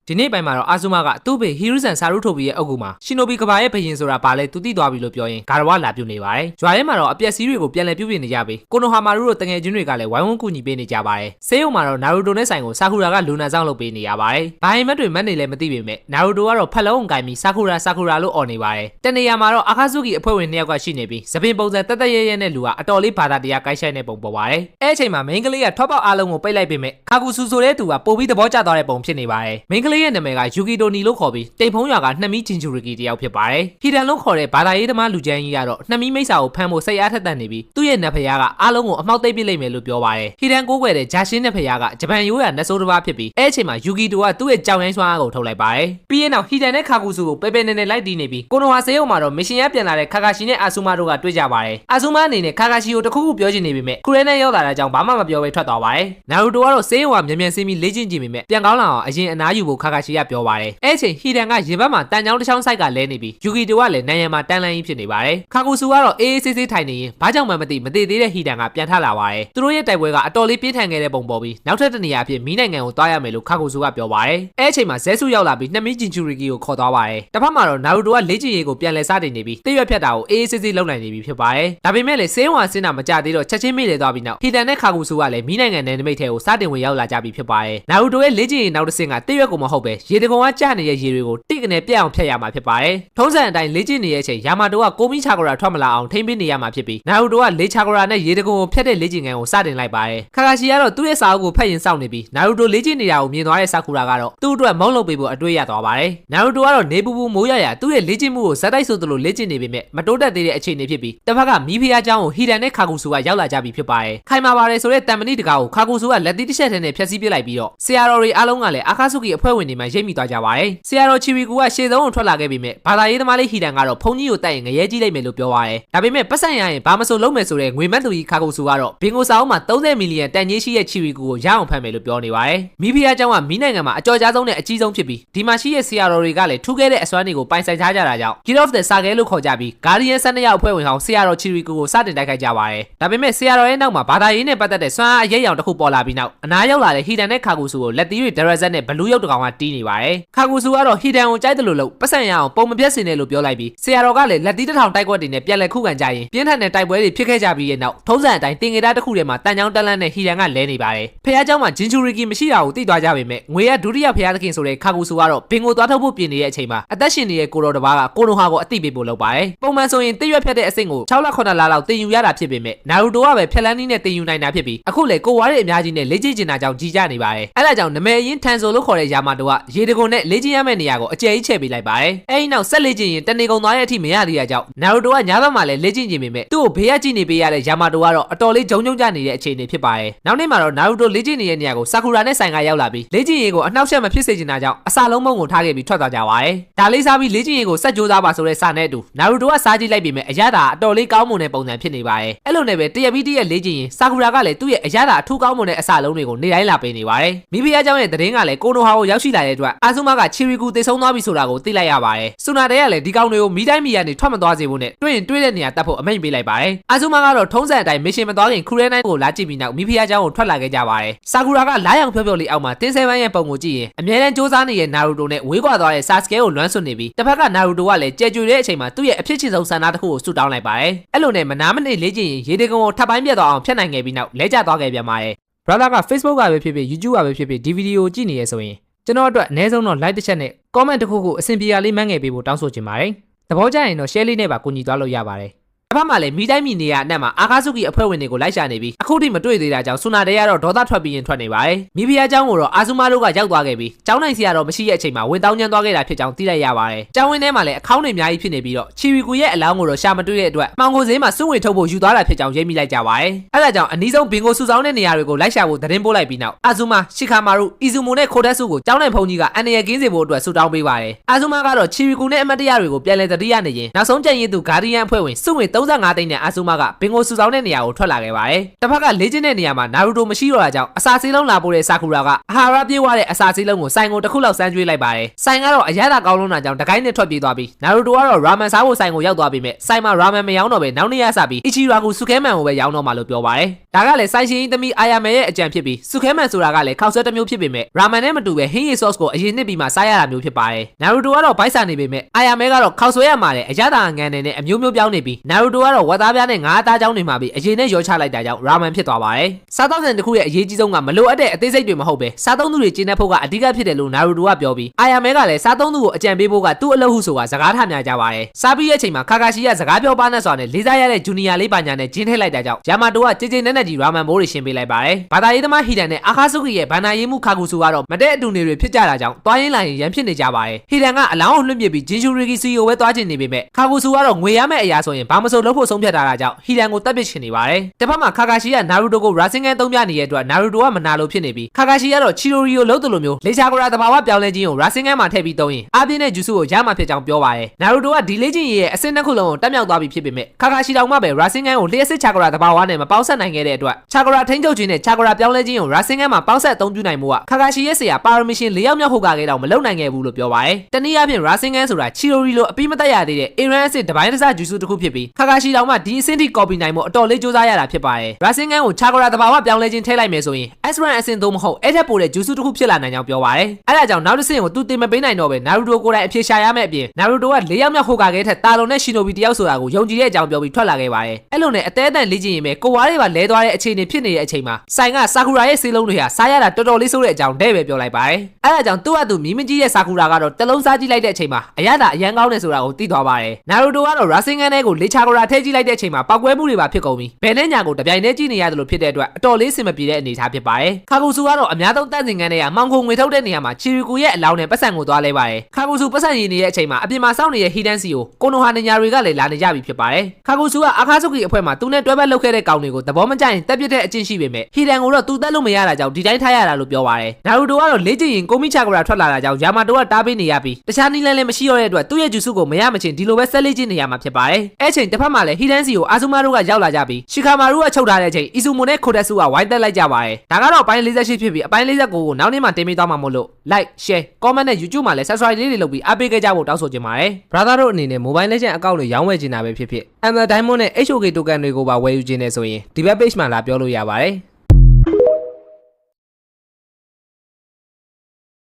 ဒီနေ့ပိုင်းမှာတော့အာဇူမာကသူ့ဖေဟီရူဆန်ဆာရုထိုဘီရဲ့အုပ်ကူမှာရှင်နိုဘီကဘာရဲ့ဘရင်ဆိုတာဘာလဲသူသိသွားပြီလို့ပြောရင်ဂါရဝလာပြုနေပါတယ်။ဂျွာထဲမှာတော့အပျက်စီးတွေကိုပြန်လည်ပြုပြင်နေကြပြီးကိုနိုဟာမာရုတို့တငယ်ချင်းတွေကလည်းဝိုင်းဝန်းကူညီပေးနေကြပါတယ်။ဆေးရုံမှာတော့နာရူတိုနဲ့ဆိုင်ကိုဆာကူရာကလူနာဆောင်လုပ်ပေးနေရပါတယ်။ဘာရင်မက်တွေမက်နေလည်းမသိပေမဲ့နာရူတိုကတော့ဖက်လုံးကိုင်ပြီးဆာကူရာလို့អော်နေပါတယ်။တနေရာမှာတော့အာခါဇူကီအဖွဲ့ဝင်2ယောက်ကရှိနေပြီးသပင်ပုံစံတက်တက်ရဲရဲနဲ့လူကအတော်လေးဘာသာတရားကိုက်ဆိုင်တဲ့ပုံပေါ်ပါတယ်။အဲ့အချိန်မှာမိန်းကလေးကထွက်ပေါက်အားလုံးကိုပိတ်လိုက်ပေမဲ့ခါကူဆူဆိုတဲ့သူကပိုပြီးသဘောကျသွားတဲ့ပုံဖြစ်နေပါတယ်။မိန်းကလေးရဲ့နာမည်ကယူကီတိုနီလို့ခေါ်ပြီးတိမ်ဖုံးရွာကနှမီးဂျင်ဂျူရီကီတယောက်ဖြစ်ပါတယ်။ဟီဒန်လို့ခေါ်တဲ့ဘာသာရေးသမားလူချမ်းကြီးကတော့နှမီးမိတ်ဆာကိုဖမ်းဖို့စိတ်အားထက်သန်နေပြီးသူ့ရဲ့နတ်ဖျားကအားလုံးကိုအမှောက်သိပ်ပစ်လိုက်မယ်လို့ပြောပါတယ်။ဟီဒန်ကိုးကွယ်တဲ့ဂျာရှင်းနတ်ဖျားကဂျပန်ရိုးရာနတ်ဆိုးတစ်ပါးဖြစ်ပြီးအဲ့အချိန်မှာယူကီတိုကသူ့ရဲ့ကြောင်ရိုင်းစွမ်းအားကိုထုတ်လိုက်ပါတယ်။ပြီးရင်နောက်ဟီဒန်နဲ့ခါကူဆူကိုပဲနေလိုက်တီးနေပြီးကိုနိုဟာဆေးရုံမှာတော့မရှင်ရပြန်လာတဲ့ခါကာရှီနဲ့အာဆူမာတို့ကတွေ့ကြပါတယ်။အာဆူမာအနေနဲ့ခါကာရှီကိုတခုခုပြောချင်နေပေမဲ့ခူရဲနဲ့ရောက်လာတဲ့ကြောင့်ဘာမှမပြောဘဲထွက်သွားပါတယ်။နာရူတိုကတော့ဆေးရုံကမြန်ဆင်းပြီးလေ့ကျင့်ကြည့်ပေမဲ့ပြန်ကောင်းလာအောင်အရင်အနားယူဖို့ခါကာရှီကပြောပါတယ်။အဲ့အချိန်ဟီဒန်ကရေဘက်မှာတန်ချောင်းတစ်ချောင်းဆိုင်ကလဲနေပြီးယူကီတိုကလည်းနိုင်ရန်မှာတန်လန်းကြီးဖြစ်နေပါတယ်။ခါကူဆူကတော့အေးဆေးထိုင်နေရင်ဘာကြောင့်မှမသိသေးတဲ့ဟီဒန်ကပြန်ထလာပါတယ်။သူတို့ရဲ့တိုက်ပွဲကအတော်လေးပြင်းထန်ခဲ့တဲ့ပုံပေါ်ပြီးနောက်ထပ်တနေရာအဖြစ်မီးနိုင်ငံကိုသွားရမယ်လို့ခါကူဆူကပြောပါတယ်။အဲ့အချိန်မှာဇဲဆူရောက်လာပြီးနှမီးဂျင်ချူရီကီကိုခေါ်သွားပါတယ်။တစ်ဖက်မှာတော့နာရူတိုကလေ့ကျင့်ရေးကိုပြန်လည်စတင်နေပြီးတရွက်ဖြတ်တာကိုအေးဆေးလုပ်နိုင်နေပြီဖြစ်ပါတယ်။ဒါပေမဲ့လည်းဆေးဝါဆင်းတာမကြသေးတော့ချက်ချင်းမေ့လေသွားပြီးနောက်ဟီဒန်နဲ့ခါကူဆူကလည်းမီးနိုင်ငံနယ်နိမိတ်ထဲကိုစတင်ဝင်ရောက်လာကြပြီဖြစ်ပါတယ်။နာရူတိုရဲ့လေ့ကျင့်ရေးနောက်တစ်ဆင့်ကတရွက်ကိုမဟုတ်ပဲရေတကုံကကျနေတဲ့ရေတွေကိုတိကနေပြတ်အောင်ဖျက်ရမှာဖြစ်ပါတယ်။ထုံးစံအတိုင်းလေ့ကျင့်နေတဲ့အချိန်ယာမာတိုကကိုမီချာဂရာထွက်မလာအောင်ထိမ့်ပေးနေရမှာဖြစ်ပြီးနာရူတိုကလေချာဂရာနဲ့ရေတကုံကိုဖျက်တဲ့လေ့ကျင့်ခန်းကိုစတင်လိုက်ပါတယ်။ခါကာရှီကတော့သူ့ရဲ့စာအုပ်ကိုဖတ်ရင်စောင့်နေပြီးနာရူတိုလေ့ကျင့်နေတာကိုမြင်သွားတဲ့ဆာကူရာကတော့သူ့အတွက်မုန်းလုပ်ပေးဖို့အတွေ့ရသွားပါတယ်။နာရူတိုကတော့နေပူပူမိုးရသူ့ရဲ့လေ့ကျင့်မှုကိုဇက်တိုက်ဆိုသလိုလေ့ကျင့်နေပေမဲ့မတိုးတက်သေးတဲ့အခြေအနေဖြစ်ပြီးတစ်ဖက်ကမီးဖျားเจ้าကိုဟီဒန်နဲ့ခါကူဆူကရောက်လာကြပြီဖြစ်ပါတယ်။ခိုင်မာပါတယ်ဆိုတဲ့တံမဏိတကားကိုခါကူဆူကလက်သီးတစ်ချက်ထဲနဲ့ဖျက်ဆီးပစ်လိုက်ပြီးတော့ဆရာတော်တွေအားလုံးကလည်းအာခါဆုကီအဖွဲ့ဝင်တွေမှရိပ်မိသွားကြပါတယ်။ဆရာတော်ချီရီကူကရှေ့ဆုံးကိုထွက်လာခဲ့ပြီးမြဲဘာသာရေးသမားလေးဟီဒန်ကတော့ဖုန်ကြီးကိုတိုက်ရင်ငရဲကြီးလိုက်မယ်လို့ပြောပါတယ်။ဒါပေမဲ့ပတ်စံရရင်ဘာမဆိုလုပ်မယ်ဆိုတဲ့ငွေမတ်သူကြီးခါကူဆူကတော့ဘင်ကိုစာအုပ်မှာ30မီလီယံတန်ကြီးရှိတဲ့ချီရီကူကိုရအောင်ဖမ်းမယ်လို့ပြောနေပါတယ်။မီးဖျားเจ้าကမီးနိုင်ငံမှာအကြော်ကြားဆုံးနဲ့အကြီးဆုံးဖြစ်ပြီးဒီမှာရှိတဲ့ဆရာတော်တွေကလည်းထူးခဲ့တဲ့အစွမ်းတွေကိုပိုင်ဆိုင်ထားကြတာကြောင့် Guild of the Saga လို့ခေါ်ကြပြီး Guardian 12ယောက်အဖွဲ့ဝင်ဟောင်းဆရာတော်ချီရီကူကိုစတင်တိုက်ခိုက်ကြပါတယ်။ဒါပေမဲ့ဆရာတော်ရဲ့နောက်မှာဘာသာရေးနဲ့ပတ်သက်တဲ့စွမ်းအားအရေးအယောင်တစ်ခုပေါ်လာပြီးနောက်အနားရောက်လာတဲ့ဟီဒန်နဲ့ခါကူဆူကိုလက်သီးတွေဒရက်ဇက်နဲ့ဘလူးရုပ်တကောင်ကတီးနေပါတယ်။ခါကူဆူကတော့ဟီဒန်ကိုကြိုက်တယ်လို့ပတ်စံရအောင်ပုံမပြတ်စင်တယ်လို့ပြောလိုက်ပြီးဆရာတော်ကလည်းလက်သီးတစ်ထောင်တိုက်ကွက်တွေနဲ့ပြန်လည်ခုခံကြရင်ပြင်းထန်တဲ့တိုက်ပွဲတွေဖြစ်ခဲ့ကြပြီးရဲ့နောက်ထုံးစံအတိုင်းတင်ငေတာတစ်ခုထဲမှာတန်ချောင်းတက်လန့်နဲ့ဟီဒန်ကလဲနေပါတယ်။ဖះเจ้าမှာဂျင်ချူရီကီမရှိတာကိုသိသွားကြပေမဲ့ငွေရဒုတိယဖះသခင်ဆိုတဲ့ခါကူဆူကတော့ဘင်ကိုသွားထုတ်ဖို့ပြင်နေတဲ့အချိန်မှာအသက်ရှင်နေတဲ့ကိုတော်တစ်ပါးကကိုနိုဟာကိုအသိပေးဖို့လုပ်ပါတယ်။ပုံမှန်ဆိုရင်တရွက်ဖြတ်တဲ့အဆင့်ကို6လ9လလောက်တင်ယူရတာဖြစ်ပေမဲ့နာရူတိုကပဲဖြက်လန်းနည်းနဲ့တင်ယူနိုင်တာဖြစ်ပြီးအခုလေကိုဝါတွေအများကြီးနဲ့လေ့ကျင့်ကျင်တာကြောင့်ကြီးကြနေပါတယ်။အဲဒါကြောင့်နမဲရင်ထန်ဆိုလို့ခေါ်တဲ့ယာမာတိုကရေတကုံနဲ့လေ့ကျင့်ရမယ့်နေရာကိုအကျယ်ကြီးချဲ့ပေးလိုက်ပါတယ်။အဲဒီနောက်ဆက်လေ့ကျင့်ရင်တနေကုန်သွားတဲ့အထိမရသေးတဲ့ကြောင့်နာရူတိုကညဘက်မှာလည်းလေ့ကျင့်ကျင်ပေမဲ့သူ့ကိုဘေးကကြည့်နေပေးရတဲ့ယာမာတိုကတော့အတော်လေးဂျုံကြနေတဲ့အခြေအနေဖြစ်ပါတယ်။နောက်နေ့မှာတော့နာရူတိုလေ့ကျင့်နေတဲ့နေရာကိုဆာကူရာနဲ့ဆိုင်ကရောက်လာပြီးလေ့ကျင့်ရေးကိုအနှောက်အယှက်မဖြစ်စေချင်တာကြောင့်အစာလုံးမုံကိုထားခဲ့ပြီးထွက်သွားကြပါတယ်။ဒါလေးစားပြီးလေ့ကျင့်ရေးကိုဆက်ကြိုးစားပါဆိုတဲ့စာနဲ့အတူနာရူတိုကစားကြည့်လိုက်ပြီးမြဲအရသာအတော်လေးကောင်းမွန်တဲ့ပုံစံဖြစ်နေပါတယ်။အဲ့လိုနဲ့ပဲတရက်ပြီးတရက်လေ့ကျင့်ရင်ဆာကူရာကလည်းသူ့ရဲ့အရသာအထူးကောင်းမွန်တဲ့အစာလုံးတွေကိုနေတိုင်းလာပေးနေပါတယ်။မိဖုရားเจ้าရဲ့သတင်းကလည်းကိုနိုဟာကိုရောက်ရှိလာတဲ့အတွက်အာဆူမာကချီရီကူသေဆုံးသွားပြီဆိုတာကိုသိလိုက်ရပါတယ်။ဆူနာတဲကလည်းဒီကောင်တွေကိုမိတိုင်းမိရနေထွက်မသွားစေဖို့နဲ့တွေ့ရင်တွေ့တဲ့နေရာတတ်ဖို့အမိန့်ပေးလိုက်ပါတယ်။အာဆူမာကတော့ထုံးစံအတိုင်းမရှင်မသွားခင်ခူရဲနိုင်ကိုလာကြည့်ပြီးနောက်မိဖုရားเจ้าကိုထွက်လာခဲ့ကြပါတယ်။ဆာကူရာကလားရောင်ဖြော့ဖြော့လေးအောက်မှာတင်းဆဲပန်းရဲ့ပုံကိုကြည့်ရင်အမြဲတမ်းစူးစမ်းနေတဲ့နာရူတိုနဲ့ဝေးကွာသွားတဲ့ဆာစကဲကိုလွမ်းဆွနေပြီးတစ်ဖက်ကနာရူတိုကလည်းကြဲကြွတဲ့အချိန်မှာသူ့ရဲ့အဖြစ်ချင်ဆုံးဆန္ဒတစ်ခုကိုဆူတောင်းလိုက်ပါတယ်။အဲ့လိုနဲ့မနာမနေလေ့ကျင့်ရင်ရေတကုံကိုထပ်ပိုင်းပြတ်သွားအောင်ဖျက်နိုင်ခဲ့ပြီးနောက်လဲကျသွားခဲ့ပြန်ပါတယ်။ brother က Facebook ကပဲဖြစ်ဖြစ် YouTube ကပဲဖြစ်ဖြစ်ဒီဗီဒီယိုကြည့်နေရဆိုရင်ကျွန်တော်အတွက်အနည်းဆုံးတော့ like တစ်ချက်နဲ့ comment တစ်ခုခုအဆင်ပြေရလေးမှန်းငယ်ပေးဖို့တောင်းဆိုချင်ပါတယ်။သဘောကျရင်တော့ share လေးနဲ့ပါကူညီသွားလို့ရပါတယ်။တစ်ဖက်မှာလည်းမိတိုင်းမိနေရအနက်မှာအာခါဆုကီအဖွဲ့ဝင်တွေကိုလိုက်ရှာနေပြီးအခုထိမတွေ့သေးတာကြောင့်ဆူနာတဲကတော့ဒေါသထွက်ပြီးရင်ထွက်နေပါတယ်။မိဖုရားเจ้าကိုတော့အာဆူမာတို့ကရောက်သွားခဲ့ပြီးကျောင်းနိုင်စီကတော့မရှိတဲ့အချိန်မှာဝင်တောင်းကျန်းသွားခဲ့တာဖြစ်ကြောင်းသိလိုက်ရပါတယ်။ကျောင်းဝင်းထဲမှာလည်းအခေါင်းတွေအများကြီးဖြစ်နေပြီးတော့ချီရီကူရဲ့အလောင်းကိုတော့ရှာမတွေ့တဲ့အတွက်မှောင်ကိုဈေးမှာစွန့်ဝေထုတ်ဖို့ယူသွားတာဖြစ်ကြောင်းရိပ်မိလိုက်ကြပါတယ်။အဲဒါကြောင့်အနီးဆုံးဘင်ကိုစုဆောင်းတဲ့နေရာတွေကိုလိုက်ရှာဖို့သတင်းပို့လိုက်ပြီးနောက်အာဇူမာရှီခါမာရုအီဇူမိုနဲ့ခိုဒက်ဆုကိုကျောင်းနိုင်ဖုန်ကြီးကအန်ရကင်းစေဖို့အတွက်ဆူတောင်းပေးပါတယ်။အာဇူမာကတော့ချီရီကူနဲ့အမတ်တရတွေကိုပြန်လည်တတိယနေရင်နောက်ဆုံးကြံ့ရည်သူဂါဒီယန်အဖွဲ့ဝင်စွန့်ဝေ35သိန်းနဲ့အာဇူမာကဘင်ကိုစုဆောင်းတဲ့နေရာကိုထွက်လာခဲ့ပါတယ်။တစ်ဖက်ကလေ့ကျင့်တဲ့နေရာမှာနာရူတိုမရှိတော့တာကြောင့်အစာဆေးလုံးလာပို့တဲ့ဆာကူရာကအဟာရပြေးွားတဲ့အစာဆေးလုံးကိုဆိုင်ကိုတစ်ခုလောက်စမ်းကျွေးလိုက်ပါတယ်။ဆိုင်ကတော့အရသာကောင်းလုံးတာကြောင့်တကိုင်းနဲ့ထွက်ပြေးသွားပြီးနာရူတိုကတော့ရာမန်စားဖို့ဆိုင်ကိုရောက်သွားပြီးမြဲဆိုင်မှာရာမန်မရောင်းတော့ပဲနောက်နေ့ရစပြီးအီချီရာကူစုခဲမန်ကိုပဲရောင်းတော့မှလို့ပြောပါတယ်။ ဒါကလည်းဆိုင်ရှင်ကြီးသမီးအာယာမဲရဲ့အကြံဖြစ်ပြီးစုခဲမန်ဆိုတာကလည်းခောက်ဆွဲတစ်မျိုးဖြစ်ပေမဲ့ရာမန်နဲ့မတူပဲဟင်းရီ sauce ကိုအရင်နှစ်ပြီးမှစားရတာမျိုးဖြစ်ပါတယ်နာရူတိုကတော့ဘိုက်ဆာနေပေမဲ့အာယာမဲကတော့ခောက်ဆွဲရမှာတဲ့အရသာငန်းနဲ့အမျိုးမျိုးပြောင်းနေပြီးနာရူတိုကတော့ဝက်သားပြားနဲ့ငါးသားချောင်းတွေမှာပြီးအရင်နဲ့ရောချလိုက်တာကြောင့်ရာမန်ဖြစ်သွားပါတယ်စားသောက်ဆိုင်တစ်ခုရဲ့အရေးကြီးဆုံးကမလိုအပ်တဲ့အသေးစိတ်တွေမဟုတ်ပဲစားသုံးသူတွေကျင်းတဲ့ဖို့ကအဓိကဖြစ်တယ်လို့နာရူတိုကပြောပြီးအာယာမဲကလည်းစားသုံးသူကိုအကြံပေးဖို့ကသူ့အလုပ်ဟုဆိုတာစကားထားများကြပါတယ်စားပြီးရဲ့အချိန်မှာခါကာရှိကစကားပြောပါနဲ့ဆိုတာနဲ့လေးစားရတဲ့ဂျူနီယာလေးပါညာနဲ့ဂျင်းထည့်လိုက်တာကြောင့်ယာမာတိုကကြည်ကြည်နက်နက်ကြီးရာမန်ဘိုးတွေရှင်းပေးလိုက်ပါတယ်ဘာသာရေးသမားဟီဒန်နဲ့အာခါဆုကီရဲ့ဘန်နာရေးမှုခါကူဆူကတော့မတဲ့အတူနေတွေဖြစ်ကြတာကြောင့်တွားရင်းလာရင်ရန်ဖြစ်နေကြပါတယ်ဟီဒန်ကအလောင်းကိုလွှင့်ပစ်ပြီးဂျင်ရှူရီကီစီယိုပဲတွားချင်နေပေမဲ့ခါကူဆူကတော့ငွေရမယ့်အရာဆိုရင်ဘာမဆိုလုပ်ဖို့ဆုံးဖြတ်ထားတာကြောင့်ဟီဒန်ကိုတပ်ပစ်ချင်နေပါတယ်တစ်ဖက်မှာခါကာရှိကနာရူတိုကိုရာစင်ကန်သုံးပြနေတဲ့အတွက်နာရူတိုကမနာလို့ဖြစ်နေပြီးခါကာရှိကတော့ချီရိုရီကိုလှုပ်တယ်လို့မျိုးလေချာကိုရာတဘာဝပြောင်းလဲခြင်းကိုရာစင်ကန်မှာထည့်ပြီးသုံးရင်အားပြင်းတဲ့ဂျူဆူကိုရမှာဖြစ်ကြောင်းပြောပါတယ်နာရူတိုကဒီလေးချင်းရဲ့အစင်းနှစ်ခုလုံးကိုတက်မြောက်သွားပြီဖြစ်ပေမဲ့ခါကာရှိတောင်မှပဲရာစင်ကန်ကိုလျှက်စစ်ချာကိုရာတဘာဝနဲ့မပေါင်းဆက်နိုင်ခဲ့တဲ့အတွက်ချာကိုရာထိန်းချုပ်ခြင်းနဲ့ချာကိုရာပြောင်းလဲခြင်းကိုရာစင်ကန်မှာပေါင်းဆက်အသုံးပြုနိုင်မှုကခါကာရှိရဲ့ဆရာပါရမီရှင်၄ယောက်မြောက်ဟုတ်ကခဲ့တော့မလုပ်နိုင်ခဲ့ဘူးလို့ပြောပါတယ်တနည်းအားဖြင့်ရာစင်ကန်ဆိုတာချီရိုရီလိုအပြီးမတက်ရသေးတဲ့အီရန်အစစ်တပိုင်းတစဂျူဆူတစ်ခုဖြစ်ပြီးခါကာရှိတောင်မှဒီအဆင့်ထိကော်ပီနိုင်မှုအတော်လေးစူးစမ်းရတာဖြစ်ပါတယ်ရာစင်ကန်ကိုချာကိုရာတဘာဝပြောင်းလဲခြင်းထည့်လိုက်မယ်ဆိုရင် S1 အဆင့်သို့မဟုတ်အဲ့ထက်ပိုတဲ့ဂျူဆူတစ်ခုဖြစ်လာနိုင်ကြောင်းပြောပါတယ်အဲ့ဒါကြောင့်နောက်တစ်ဆင့်ကိုသူတင်မပေးနိုင်တော့ပဲနာရူတိုကိုယ်တိုင်အဖြေရှာရမယ့်အပြင်နာရူတိုက၄ယောက်မြောက်ဟုတ်ကခဲ့တဲ့တာလုံနဲ့ရှင်နိုဘီတယောက်ဆိုတာကိုယုံကြည်တဲ့အကြောင်းပြောပြီးထွက်လာခဲ့ပါတယ်အဲ့လိုနဲ့အသေးအတန်လေ့ကျင့်ရင်ပဲကိုဝါးတွေပါလဲသွားတဲ့အခြေအနေဖြစ်နေတဲ့အချိန်မှာဆိုင်ကဆာကူရာရဲ့ဆေးလုံးတွေဟာစားရတာတော်တော်လေးဆိုးတဲ့အကြောင်းတဲ့ပဲပြောလိုက်ပါတယ်အဲ့ဒါကြောင့်သူ့အတူမီးမကြီးရဲ့ဆာကူရာကတော့တလုံးစားကြည့်လိုက်တဲ့အချိန်မှာအရသာအရန်ကောင်းနေဆိုတာကိုသိသွားပါတယ်နာရူတိုကတော့ရာစင်ကန်ထဲကိုလေချာကိုရာထည့်ကြည့်လိုက်တဲ့အချိန်မှာပောက်ကွဲမှုတွေပါဖြစ်ကုန်ပြီးဘယ်နဲ့ညာကိုတပြိုင်တည်းကြည့်နေရတယ်လို့ဖြစ်တဲ့အတွက်အတော်လေးစင်မပြေတဲ့အနေအထားဖြစ်ပါတယ်ခါကူဆူကတော့အများဆုံးတန့်စင်ကန်တွေကမောင်ခုံငွေထုတ်တဲ့နေရာမှာချီရီကူရဲ့အလောင်းနဲ့ပတ်စံကိုသွားလဲပါတယ်ခါကူဆူပတ်စံရည်နေတဲ့အချိန်မှာအပြင်မှာစောင့်နေတဲ့ဟီဒန်စီကိုကိုနိုဟာနေညာတွေကလည်းလာနေကြပြီဖြစ်ပါတယ်ခါကူဆူကအာခါဆုကီအဖွဲ့မှာသူနဲ့တွဲဘက်လုပ်ခဲ့တဲ့ကောင်တွေကိုသဘောမကျရင်တက်ပစ်တဲ့အကျင့်ရှိပေမဲ့ဟီဒန်ကိုတော့သူတက်လို့မရတာကြောင့်ဒီတိုင်းထားရတာလို့ပြောပါတယ်နာရူတိုကတော့လေ့ကျင့်ရင်ကိုမီချာကိုရာထွက်လာတာကြောင့်ယာမာတိုကတားပေးနေရပြီးတခြားနီးလန်းလည်းမရှိတော့တဲ့အတွက်သူ့ရဲ့ဂျူဆုကိုမရမချင်းဒီလိုပဲဆက်လေ့ကျင့်နေရမှာဖြစ်ပါတယ်အဲ့ချိန်တစ်ဖက်မှာလည်းဟီဒန်စီကိုအာဇူမာတို့ကရောက်လာကြပြီးရှီခါမာတို့ကချုပ်ထားတဲ့အချိန်အီဇူမိုနဲ့ခိုတက်ဆူကဝိုင်းတက်လိုက်ကြပါတယ်ဒါကတော့အပိုင်း48ဖြစ်ပြီးအပိုင်း49ကိုနောက်နေ့မှတင်ပေးသွားမှာမို့လို့ like share comment နဲ့ YouTube မှာလည်း subscribe လေးတွေလုပ်ပြီးအားပေးခဲ့ကြဖို့တောင်းဆိုချင်ပါတယ် brother တို့အနေနဲ့ mobile legend အကောင့်တွေရောင်းဝယ်ချင်တာပဲဖြစ်ဖြစ် Emerald Diamond နဲ့ HOK token တွေကိုပါဝယ်ယူချင်နေဆိုရင်ဒီဘက် page မှာလာပြောလို့ရပါတယ်